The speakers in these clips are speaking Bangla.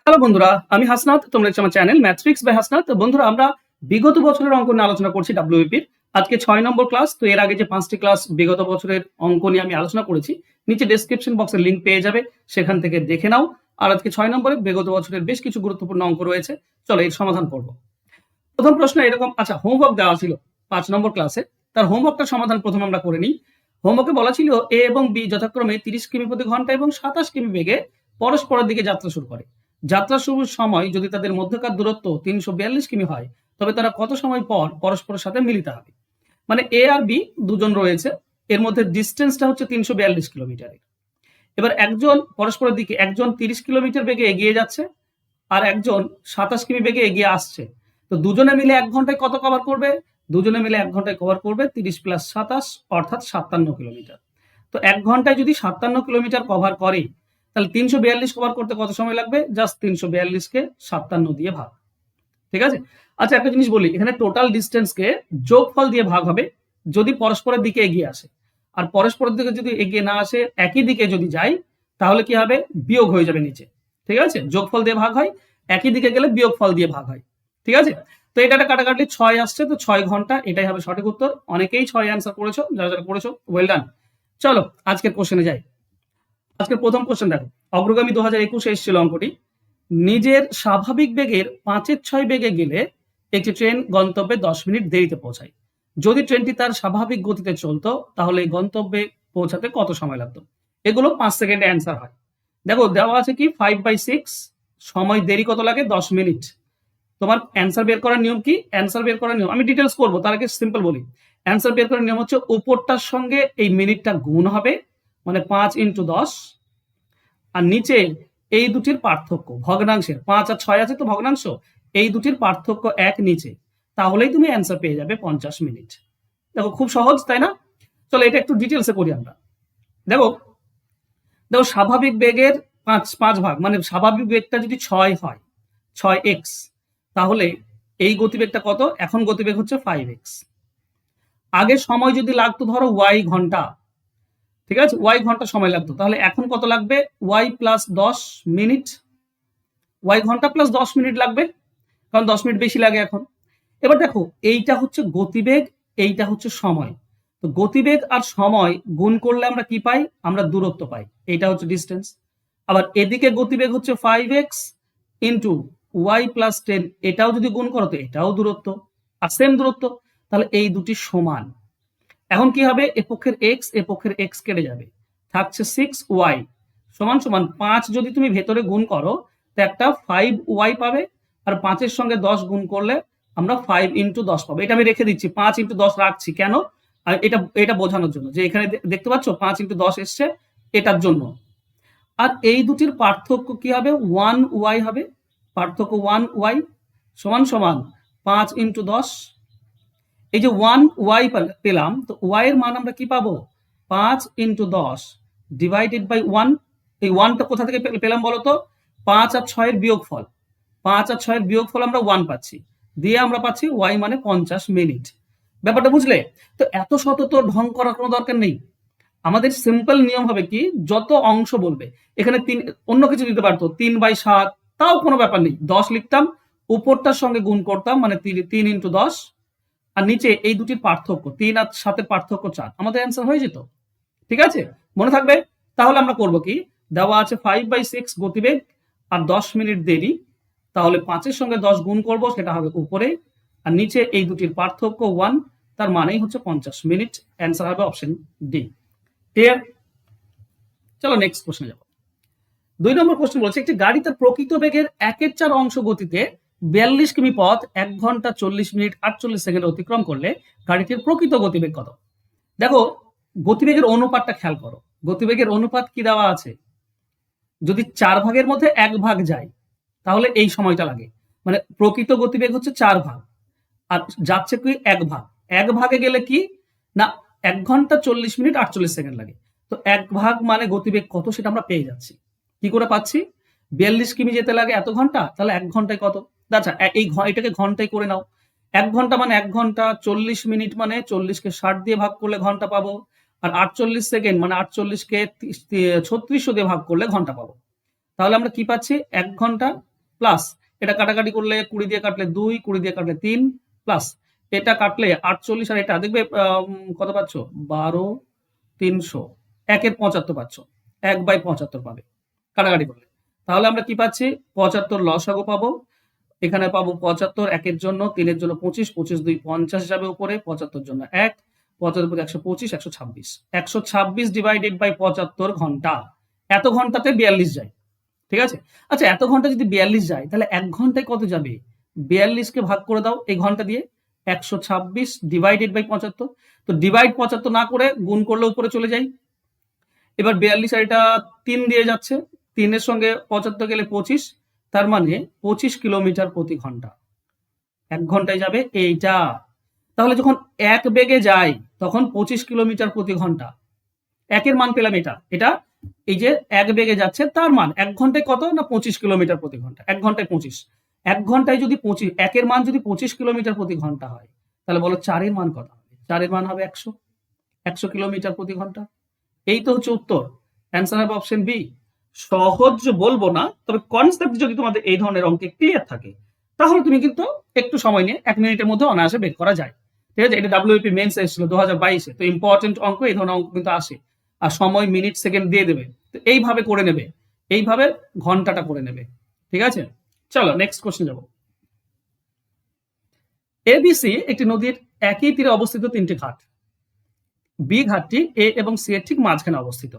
হ্যালো বন্ধুরা, আমি হাসনাত। তোমরা দেখছো আমার চ্যানেল ম্যাথট্রিক্স বাই হাসনাত। তো বন্ধুরা, আমরা বিগত বছরের অঙ্ক নিয়ে আলোচনা করছি ডাব্লিউবিপির। আজকে 6 নম্বর ক্লাস। তো এর আগে যে 5টি ক্লাস বিগত বছরের অঙ্ক নিয়ে আমি আলোচনা করেছি, নিচে ডেসক্রিপশন বক্সে লিংক পেয়ে যাবে, সেখান থেকে দেখে নাও। আর আজকে 6 নম্বরে বিগত বছরের বেশ কিছু গুরুত্বপূর্ণ অঙ্ক রয়েছে। চলো এর সমাধান করব। প্রথম প্রশ্ন এরকম, আচ্ছা হোমওয়ার্ক দেওয়া ছিল 5 নম্বর ক্লাসে, তার হোমওয়ার্কটার সমাধান প্রথমে আমরা করে নিই। হোমওয়ার্কে বলা ছিল এ এবং বি যথাক্রমে 30 কিমি প্রতি ঘন্টা এবং 27 কিমি বেগে পরস্পরের দিকে যাত্রা শুরু করে। যাত্রা শুরুর সময় যদি তাদের মধ্যকার দূরত্ব 342 কিমি হয়, তবে তারা কত সময় পর পরস্পরের সাথে মিলিত হবে। মানে এ আর বি দুজন রয়েছে, এর মধ্যে ডিস্টেন্সটা হচ্ছে 342 কিলোমিটারের। এবার একজন পরস্পরের দিকে, একজন 30 কিলোমিটার বেগে এগিয়ে যাচ্ছে আর একজন 27 কিমি বেগে এগিয়ে আসছে। তো দুজনে মিলে 1 ঘন্টায় কত কভার করবে? দুজনে মিলে 1 ঘন্টায় কভার করবে 30 প্লাস 27 অর্থাৎ 57 কিলোমিটার। তো 1 ঘন্টায় যদি 57 কিলোমিটার কভার করে, তাহলে 342 কভার করতে কত সময় লাগবে? জাস্ট 342 কে 57 দিয়ে ভাগ। ঠিক আছে? আচ্ছা একটা জিনিস বলি, এখানে টোটাল ডিস্টেন্সকে যোগফল দিয়ে ভাগ হবে যদি পরস্পরের দিকে এগিয়ে আসে। আর পরস্পরের দিকে যদি এগিয়ে না আসে, একই দিকে যদি যায়, তাহলে কি হবে? বিয়োগ হয়ে যাবে নিচে। ঠিক আছে? যোগফল দিয়ে ভাগ হয়, একই দিকে গেলে বিয়োগফল দিয়ে ভাগ হয়। ঠিক আছে? তো এটা কাটাকাটি 6 আসছে, তো 6 ঘন্টা, এটাই হবে সঠিক উত্তর। অনেকেই 6 অ্যান্সার করেছো, যারা যারা করেছো ওয়েল ডান। চলো আজকের কোশ্চেনে যাই। আজকের প্রথম কোশ্চেন দেখো, অগ্রগামী 2021 এসেছিল অঙ্কটি। নিজের স্বাভাবিক বেগের 5/6 বেগে গেলে একটি ট্রেন গন্তব্যে 10 মিনিট দেরিতে পৌঁছায়। যদি ট্রেনটি তার স্বাভাবিক গতিতে চলতো, তাহলে এই গন্তব্যে পৌঁছাতে কত সময় লাগতো? এগুলো 5 সেকেন্ডে অ্যান্সার হয়। দেখো দেওয়া আছে কি 5/6, সময় দেরি কত লাগে? 10 মিনিট। তোমার অ্যান্সার বের করার নিয়ম কি? অ্যান্সার বের করার নিয়ম আমি ডিটেলস করবো, তার আগে সিম্পল বলি। অ্যান্সার বের করার নিয়ম হচ্ছে উপরটার সঙ্গে এই মিনিটটা গুণ হবে, মানে 5 × 10, আর নিচে এই দুটির পার্থক্য ভগ্নাংশের, 5 আর 6 আছে তো ভগ্নাংশ, এই দুটির পার্থক্য 1 নিচে, তাহলেই তুমি অ্যান্সার পেয়ে যাবে 50 মিনিট। দেখো খুব সহজ, তাই না? চলো এটা একটু ডিটেলসে করি আমরা। দেখো দেখো স্বাভাবিক বেগের 5 ভাগ, মানে স্বাভাবিক বেগটা যদি 6 হয়, 6x, তাহলে এই গতিবেগটা কত? এখন গতিবেগ হচ্ছে 5x। আগে সময় যদি লাগতো ধরো y ঘন্টা, ঠিক আছে, y ঘন্টা সময় লাগতো, তাহলে এখন কত লাগবে? y প্লাস 10 মিনিট, y ঘন্টা প্লাস 10 মিনিট লাগবে, কারণ 10 মিনিট বেশি লাগে এখন। এবার দেখো এইটা হচ্ছে গতিবেগ, এইটা হচ্ছে সময়। তো গতিবেগ আর সময় গুণ করলে আমরা কি পাই? আমরা দূরত্ব পাই, এইটা হচ্ছে ডিস্টেন্স। আবার এদিকে গতিবেগ হচ্ছে 5x ইন্টু y প্লাস 10, এটাও যদি গুণ করো তো এটাও দূরত্ব, আর সেম দূরত্ব, তাহলে এই দুটি সমান। এখন কি হবে? এ পক্ষের x এ পক্ষের x কেটে যাবে, থাকছে 6y সমান সমান 5 যদি তুমি ভেতরে গুণ করো তো একটা 5y পাবে, আর 5-এর সঙ্গে 10 গুণ করলে আমরা 5 × 10 পাবো। এটা আমি রেখে দিচ্ছি, 5 × 10 রাখছি কেন? আর এটা এটা বোঝানোর জন্য যে এখানে দেখতে পাচ্ছ 5 × 10 এসছে, এটার জন্য। আর এই দুটির পার্থক্য কি হবে? 1y হবে, পার্থক্য 1y সমান সমান 5 × 10। এই যে 1y পেলাম, তো y এর মান আমরা কি পাবো? 5 × 10 ডিভাইডেড বাই 1। এই 1টা কোথা থেকে পেলাম বলো তো? 5 আর 6 এর বিয়োগফল, 5 আর 6 এর বিয়োগফল আমরা 1 পাচ্ছি, দিয়ে আমরা পাচ্ছি y মানে 50 মিনিট। ব্যাপারটা বুঝলে? তো এত শত তো ঢং করার কোনো দরকার নেই। আমাদের সিম্পল নিয়ম হবে কি, যত অংশ বলবে, এখানে 3 অন্য কিছু দিতে পারতো, 3/7, তাও কোনো ব্যাপার নেই, 10 লিখতাম, উপরটার সঙ্গে গুণ করতাম, মানে 3 × 10, আর নিচে এই দুটির পার্থক্য 3 আর 7 এর পার্থক্য 4, আমাদের অ্যান্সার হয়ে যেত। ঠিক আছে? মনে থাকবে? তাহলে আমরা করব কি, দেওয়া আছে 5/6 গতিবেগ আর 10 মিনিট দেরি, তাহলে 5-এর সঙ্গে 10 গুণ করব, সেটা হবে উপরে, আর নিচে এই দুটির পার্থক্য 1, তার মানেই হচ্ছে 50 মিনিট। অ্যান্সার হবে অপশন ডি। ক্লিয়ার? চলো নেক্সট প্রশ্নে যাব। 2 নম্বর প্রশ্ন বলছে, একটি গাড়ি তার প্রকৃত বেগের 1/4 অংশ গতিতে 42 কিমি পথ 1 ঘন্টা 40 মিনিট 48 সেকেন্ডে অতিক্রম করলে গাড়িটির প্রকৃত গতিবেগ কত? দেখো গতিবেগের অনুপাতটা খেয়াল করো। গতিবেগের অনুপাত কি দেওয়া আছে? যদি 4 ভাগের মধ্যে 1 ভাগ যায়, তাহলে এই সময়টা লাগে, মানে প্রকৃত গতিবেগ হচ্ছে 4 ভাগ, আর যাচ্ছে কি 1 ভাগ। 1 ভাগে গেলে কি না, 1 ঘন্টা 40 মিনিট 48 সেকেন্ড লাগে। তো 1 ভাগ মানে গতিবেগ কত সেটা আমরা পেয়ে যাচ্ছি। কি করে পাচ্ছি? 42 কিমি যেতে লাগে এত ঘন্টা, তাহলে 1 ঘন্টায় কত? আচ্ছা এটাকে ঘন্টায় করে নাও। 1 ঘন্টা মানে 1 ঘন্টা, 40 মিনিট মানে 40 কে 60 দিয়ে ভাগ করলে ঘন্টা পাবো, আর 48 সেকেন্ড মানে 48 কে 3600 দিয়ে ভাগ করলে ঘন্টা পাবো। তাহলে আমরা কি পাচ্ছি? 1 ঘন্টা প্লাস এটা কাটাকাটি করলে 20 দিয়ে কাটলে 2, 20 দিয়ে কাটলে 3, প্লাস এটা কাটলে 48 আর এটা দেখবে কত পাচ্ছ 12 300 1 এর 75 পাচ্ছ 1/75 পাবে কাটাকাটি করলে। তাহলে আমরা কি পাচ্ছি 75 লসাগু পাবো, এখানে পাবো 75 1 এর জন্য, 3 এর জন্য 25, 25 2 50 যাবে উপরে, 75 জন্য 1, 75 × 125 126, 126 ডিভাইডেড বাই 75 ঘন্টা। এত ঘন্টাতে 42 যায়, ঠিক আছে। আচ্ছা এত ঘন্টা যদি 42 যায় তাহলে 1 ঘন্টায় কত যাবে? 42 কে ভাগ করে দাও এই ঘন্টা দিয়ে, 126 ডিভাইডেড বাই 75। তো ডিভাইড 75 না করে গুণ করলে উপরে চলে যাই। এবার 42 আর এটা 3 দিয়ে যাচ্ছে, 3 এর সঙ্গে 75 গেলে 25, তার মানে 25 কিলোমিটার প্রতি ঘন্টা। 1 ঘন্টায় যাবে এইটা। তাহলে যখন 1 বেগে যায় তখন 25 কিলোমিটার প্রতি ঘন্টা। 1 এর মান পেলাম এটা, এটা এই যে 1 বেগে যাচ্ছে তার মান 1 ঘন্টায় কত না 25 কিলোমিটার প্রতি ঘন্টা। 1 ঘন্টায় 25, 1 ঘন্টায় যদি 25, 1 এর মান যদি 25 কিলোমিটার প্রতি ঘন্টা হয় তাহলে বলো 4 এর মান কত হবে? 4 এর মান হবে 100, 100 কিলোমিটার প্রতি ঘন্টা। এই তো হচ্ছে উত্তর। অ্যান্সার হবে অপশন বি। সহজ বলবো না, তবে কনসেপ্ট যদি তোমাদের এই ধরনের অঙ্কে ক্লিয়ার থাকে তাহলে তুমি কিন্তু একটু সময় নিয়ে 1 মিনিটের মধ্যে অনায়াসে বের করা যায়, ঠিক আছে। এটা ডাব্লিউপি মেন্স এসেছিল 2022-এ, তো ইম্পর্টেন্ট অঙ্ক এই ধরনের অঙ্ক কিন্তু আসে, আর সময় মিনিট সেকেন্ড দিয়ে দেবে, তো এইভাবে করে নেবে, এইভাবে ঘন্টাটা করে নেবে, ঠিক আছে। চলো নেক্সট কোশ্চেন যাবো। এবিসি একটি নদীর একই তীরে অবস্থিত 3টি ঘাট। বি ঘাটটি এ এবং সি এর ঠিক মাঝখানে অবস্থিত।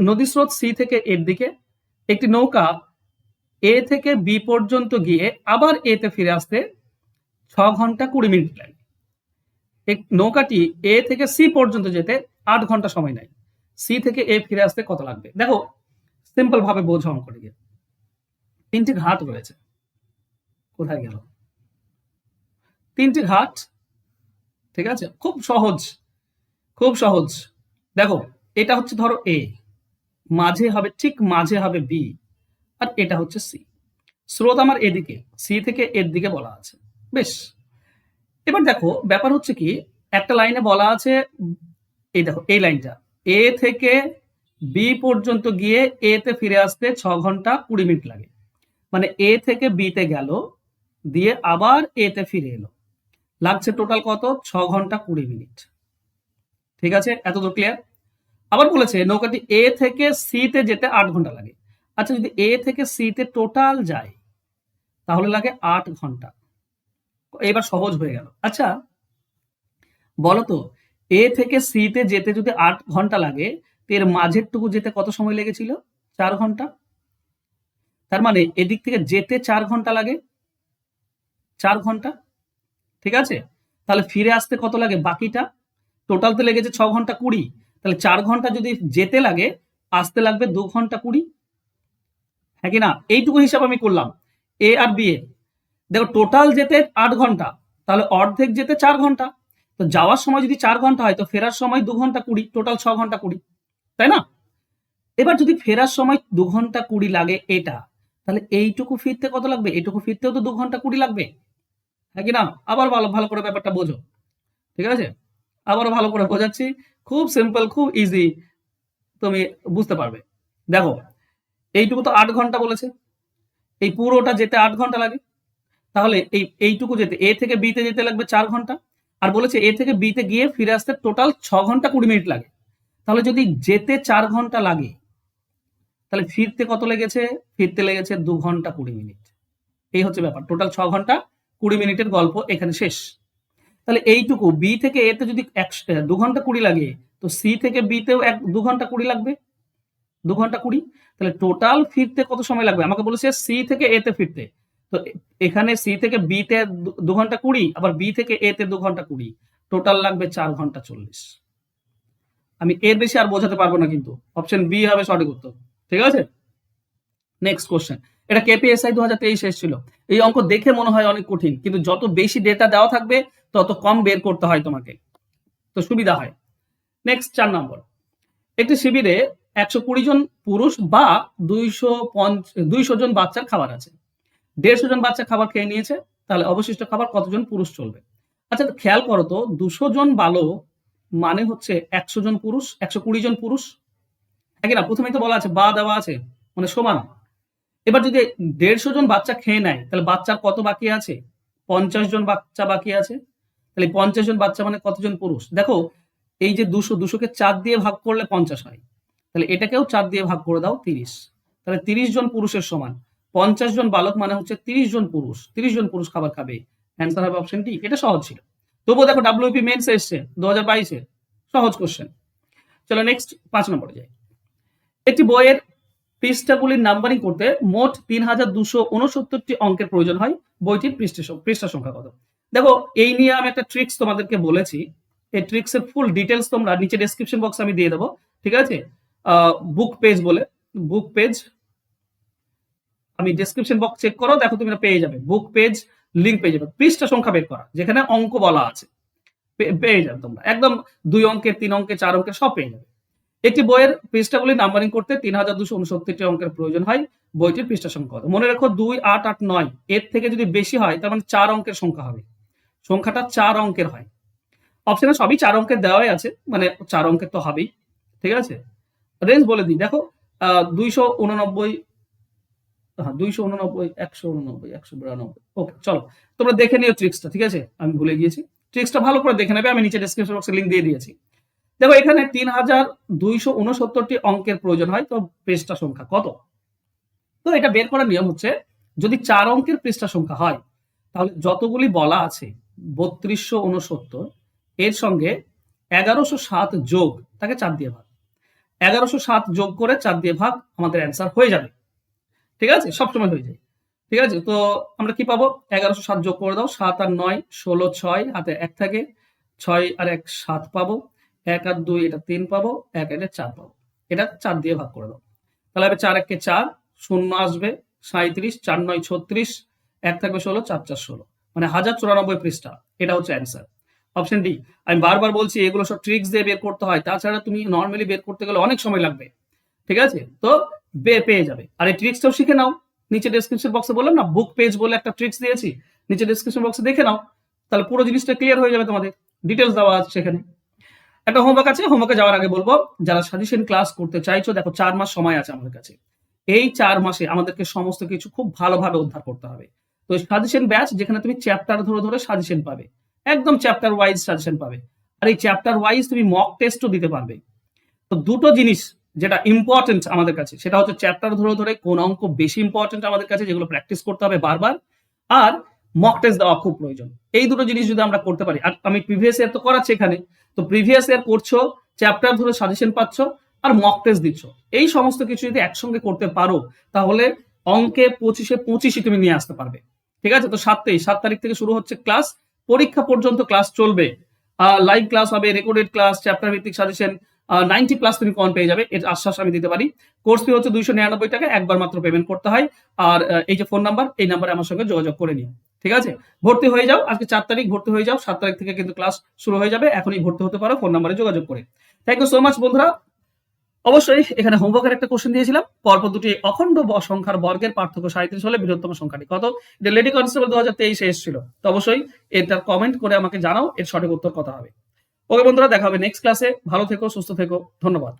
নদী স্রোত সি থেকে এর দিকে, একটি নৌকা এ থেকে বি পর্যন্ত গিয়ে আবার এ তে ফিরে আসতে 6 ঘন্টা 20 মিনিট লাগে। নৌকাটি এ থেকে সি পর্যন্ত যেতে 8 ঘন্টা সময় নেয়। সি থেকে এ ফিরে আসতে কত লাগবে? দেখো সিম্পল ভাবে বোঝো অঙ্কটি। 3টি ঘাট রয়েছে, কোথায় গেল? 3টি ঘাট, ঠিক আছে, খুব সহজ, খুব সহজ। দেখো এটা হচ্ছে ধরো এ, মাঝে হবে ঠিক মাঝে হবে বি, আর এটা হচ্ছে সি। স্রোত আমার এদিকে, সি থেকে এর দিকে বলা আছে, বেশ। এবার দেখো ব্যাপার হচ্ছে কি, একটা লাইনে বলা আছে, এই দেখো এই লাইনটা, এ থেকে বি পর্যন্ত গিয়ে এ তে ফিরে আসতে 6 ঘন্টা 20 মিনিট লাগে। মানে এ থেকে বি তে গেল, দিয়ে আবার এ তে ফিরে এলো, লাগছে টোটাল কত? 6 ঘন্টা 20 মিনিট, ঠিক আছে। এতদূর ক্লিয়ার? আবার বলেছে নৌকাটি এ থেকে সি তে যেতে 8 ঘন্টা লাগে। আচ্ছা যদি এ থেকে সি তে টোটাল যায় তাহলে লাগে 8 ঘন্টা। এবার সহজ হয়ে গেল। আচ্ছা বলতো এ থেকে সি তে যেতে যদি 8 ঘন্টা লাগে, এর মাঝের টুকু যেতে কত সময় লেগেছিল? 4 ঘন্টা। তার মানে এদিক থেকে যেতে 4 ঘন্টা লাগে, 4 ঘন্টা, ঠিক আছে। তাহলে ফিরে আসতে কত লাগে বাকিটা? টোটাল তো লেগেছে 6 ঘন্টা 20, তাহলে 4 ঘন্টা যদি যেতে লাগে, আসতে লাগবে 2 ঘন্টা 20, হ্যাঁ কি না? এইটুকু হিসাব আমি করলাম এ আর বি এর। দেখো টোটাল যেতে 8 ঘন্টা, তাহলে অর্ধেক যেতে 4 ঘন্টা। তো যাওয়ার সময় যদি 4 ঘন্টা হয় তো ফেরার সময় 2 ঘন্টা 20, টোটাল 6 ঘন্টা 20, তাই না? এবার যদি ফেরার সময় 2 ঘন্টা 20 লাগে এটা, তাহলে এইটুকু ফিরতে কত লাগবে? এইটুকু ফিরতেও তো 2 ঘন্টা 20 লাগবে, হ্যাঁ কি না? আবার ভালো ভালো করে ব্যাপারটা বোঝো, ঠিক আছে। আবারও ভালো করে বোঝাচ্ছি, খুব সিম্পল, খুব ইজি, তুমি বুঝতে পারবে। দেখো এইটুকু তো 8 ঘন্টা বলেছে, এই পুরোটা যেতে 8 ঘন্টা লাগে, তাহলে এইটুকু যেতে এ থেকে বি তে যেতে লাগবে 4 ঘন্টা, আর বলেছে এ থেকে বি তে গিয়ে ফিরে আসতে টোটাল 6 ঘন্টা 20 মিনিট লাগে। তাহলে যদি যেতে 4 ঘন্টা লাগে তাহলে ফিরতে কত লেগেছে? ফিরতে লেগেছে 2 ঘন্টা 20 মিনিট। এই হচ্ছে ব্যাপার, টোটাল 6 ঘন্টা 20 মিনিটের গল্প এখানে শেষ। তাহলে এইটুকু বি থেকে এ তে যদি 2 ঘন্টা 20 লাগে, তো সি থেকে বি তেও 2 ঘন্টা 20 লাগবে, 2 ঘন্টা 20। তাহলে টোটাল ফিরতে কত সময় লাগবে? আমাকে বলেছে সি থেকে এ তে ফিরতে, তো এখানে সি থেকে বি তে 2 ঘন্টা 20, আবার বি থেকে এ তে 2 ঘন্টা 20, টোটাল লাগবে 4 ঘন্টা 40। আমি এর বেশি আর বোঝাতে পারবো না, কিন্তু অপশন বি হবে সঠিক উত্তর, ঠিক আছে। নেক্সট কোশ্চেন, এটা কেপিএসআই 2023 এসেছিল। এই অঙ্ক দেখে মনে হয় অনেক কঠিন, কিন্তু যত বেশি ডেটা দেওয়া থাকবে তত কম বের করতে হয় তোমাকে, তো সুবিধা হয়। নেক্সট 4 নম্বর, একটি শিবিরে 120 জন পুরুষ বা 200 জন বাচ্চার খাবার আছে। 150 জন বাচ্চা খাবার খেয়ে নিয়েছে, তাহলে অবশিষ্ট খাবার কতজন পুরুষ চলবে? আচ্ছা খেয়াল করো তো, 200 জন বালক মানে হচ্ছে 100 জন পুরুষ, 120 জন পুরুষ, হ্যাঁ কিনা? প্রথমেই তো বলা আছে বা দেওয়া আছে, মানে সমান। এবার যদি 150 জন বাচ্চা খেয়ে নেয় তাহলে বাচ্চার কত বাকি আছে? 50 জন বাচ্চা বাকি আছে। তাহলে 50 জন বাচ্চা মানে কতজন পুরুষ? দেখো এই যে 200কে 4 দিয়ে ভাগ করলে 50 হয়। তাহলে এটাকেও 4 দিয়ে ভাগ করে দাও 30। তাহলে 30 জন পুরুষের সমান 50 জন বালক মানে হচ্ছে 30 জন পুরুষ। 30 জন পুরুষ খাবার খাবে। অ্যান্সার হবে অপশন ডি। এটা সহজ ছিল। তবুও দেখো WP মেন্স এসছে 2022 সহজ কোশ্চেন। চলো নেক্সট 5 নম্বরে যাই। একটি বইয়ের পৃষ্ঠাগুলির নাম্বারিং করতে মোট 3269টি অঙ্কের প্রয়োজন হয়। বইটির পৃষ্ঠা সংখ্যা কত? দেখো এই নিয়ে আমি একটা ট্রিক্স তোমাদেরকে বলেছি। এই ট্রিক্সের ফুল ডিটেলস তোমরা নিচে ডেসক্রিপশন বক্সে আমি দিয়ে দেবো, ঠিক আছে? বুক পেজ বলে, বুক পেজ আমি ডেসক্রিপশন বক্স চেক করো, দেখো তুমি পেয়ে যাবে। বুক পেজ লিঙ্ক পেয়ে যাবে, পৃষ্ঠা সংখ্যা বের করা, যেখানে অঙ্ক বলা আছে পেয়ে যাবে তোমরা। একদম 2 অঙ্কের, 3 অঙ্কের, 4 অঙ্কের সব পেয়ে যাবে। একটি বইয়ের পৃষ্ঠাগুলি নাম্বারিং করতে 3269টি অঙ্কের প্রয়োজন হয়। বইটির পৃষ্ঠা সংখ্যা কত? মনে রাখো 2, 8, 8, 9 এর থেকে যদি বেশি হয় তার মানে 4 অঙ্কের সংখ্যা হবে। সংখ্যাটা 4 অঙ্কের হয়। অপশনে সবই 4 অঙ্কের দেওয়াই আছে, মানে 4 অঙ্কের তো হবেই, ঠিক আছে? রেঞ্জ বলে দিই, দেখো 289, 289, 189, 192। ওকে চলো তোমরা দেখে নিও ট্রিক্সটা, ঠিক আছে? আমি ভুলে গিয়েছি, ট্রিক্সটা ভালো করে দেখে নেবে, আমি নিচে ডেসক্রিপশন বক্সে লিঙ্ক দিয়ে দিয়েছি। দেখো এখানে 3269টি অঙ্কের প্রয়োজন হয়, তো পৃষ্ঠা সংখ্যা কত? তো এটা বের করার নিয়ম হচ্ছে, যদি 4 অঙ্কের পৃষ্ঠা সংখ্যা হয় তাহলে যতগুলি বলা আছে 3269 এর সঙ্গে 1107 যোগ, তাকে 4 দিয়ে ভাগ। 1107 যোগ করে 4 দিয়ে ভাগ, আমাদের অ্যান্সার হয়ে যাবে, ঠিক আছে? সবসময় হয়ে যায়, ঠিক আছে? তো আমরা কি পাবো? 1107 যোগ করে দাও, 7 আর 9 16, 6 হাতে 1 থাকে, 6 আর 1 7 পাবো, 1 আর 2 এটা 3 পাবো, 1 এটা 4 পাবো। এটা 4 দিয়ে ভাগ করে দাও, তাহলে হবে 4 1 4, শূন্য আসবে 37, 4 9 36, 1 থাকবে 16, 4 4 16, মানে 1094 পৃষ্ঠা। এটা হচ্ছে অ্যান্সার, অপশন ডি। আমি বারবার বলছি এগুলো সব ট্রিক্স দিয়ে বের করতে হয়, তাছাড়া তুমি নর্মালি বের করতে গেলে অনেক সময় লাগবে, ঠিক আছে? তো পেয়ে যাবে। আর এই ট্রিক্সটাও শিখে নাও, নিচে ডেসক্রিপশন বক্সে বললাম না বুক পেজ বলে একটা ট্রিক্স দিয়েছি, নিচে ডেসক্রিপশন বক্সে দেখে নাও, তাহলে পুরো জিনিসটা ক্লিয়ার হয়ে যাবে, তোমাদের ডিটেলস দেওয়া আছে সেখানে। একটা হোমওয়ার্ক আছে, হোমওয়ার্কে যাওয়ার আগে বলবো, যারা সাজেশন ক্লাস করতে চাইছো, দেখো 4 মাস সময় আছে আমাদের কাছে। এই 4 মাসে আমাদেরকে সমস্ত কিছু খুব ভালোভাবে উদ্ধার করতে হবে। তো সাজেশন ব্যাচ, যেখানে তুমি চ্যাপ্টার ধরে ধরে সাজেশন পাবে, একদম চ্যাপ্টার ওয়াইজ সাজেশন পাবে, আর এই চ্যাপ্টার ওয়াইজ তুমি মক টেস্টও দিতে পারবে। তো দুটো জিনিস যেটা ইম্পর্টেন্ট আমাদের কাছে, সেটা হচ্ছে চ্যাপ্টার ধরে ধরে কোন অঙ্ক বেশি ইম্পর্টেন্ট আমাদের কাছে, যেগুলো প্র্যাকটিস করতে হবে বারবার, আর মক টেস্ট দেওয়া খুব প্রয়োজন। এই দুটো জিনিস যদি আমরা করতে পারি, আর আমি প্রিভিয়াস ইয়ার তো করাচ্ছি এখানে, তো প্রিভিয়াস ইয়ার করছো, চ্যাপ্টার ধরে সাজেশন পাচ্ছ, আর মক টেস্ট দিচ্ছ, এই সমস্ত কিছু যদি একসঙ্গে করতে পারো তাহলে অঙ্কে 25-এ 25ই তুমি নিয়ে আসতে পারবে, ঠিক আছে? তো 7 তারিখ থেকে শুরু হচ্ছে ক্লাস, পরীক্ষা পর্যন্ত ক্লাস চলবে, লাইভ ক্লাস হবে, রেকর্ডেড ক্লাস, চ্যাপ্টার ভিত্তিক সাজেশন, 90+ তুমি কমন পেয়ে যাবে, এর আশ্বাস আমি দিতে পারি। কোর্স ফি হচ্ছে 299 টাকা, একবার মাত্র পেমেন্ট করতে হয়। আর এই যে ফোন নাম্বার, এই নাম্বারে আমার সঙ্গে যোগাযোগ করে নিও, ঠিক আছে? ভর্তি হয়ে যাও, আজকে 4 তারিখ ভর্তি হয়ে যাও, 7 তারিখ থেকে কিন্তু ক্লাস শুরু হয়ে যাবে, এখনই ভর্তি হতে পারো ফোন নাম্বারে যোগাযোগ করে। থ্যাংক ইউ সো মাচ বন্ধুরা। অবশ্যই এখানে হোমওয়ার্কের একটা কোশ্চেন দিয়েছিলাম, পরপর দুটি অখণ্ড সংখ্যার বর্গের পার্থক্য 37 হলে বৃহত্তম সংখ্যাটি কত? এটা লেডি কনস্টেবল 2023 এসেছিল। তো অবশ্যই এটার কমেন্ট করে আমাকে জানাও এর সঠিক উত্তর কত হবে। ওকে বন্ধুরা, দেখা হবে নেক্সট ক্লাসে। ভালো থেকো, সুস্থ থেকো, ধন্যবাদ।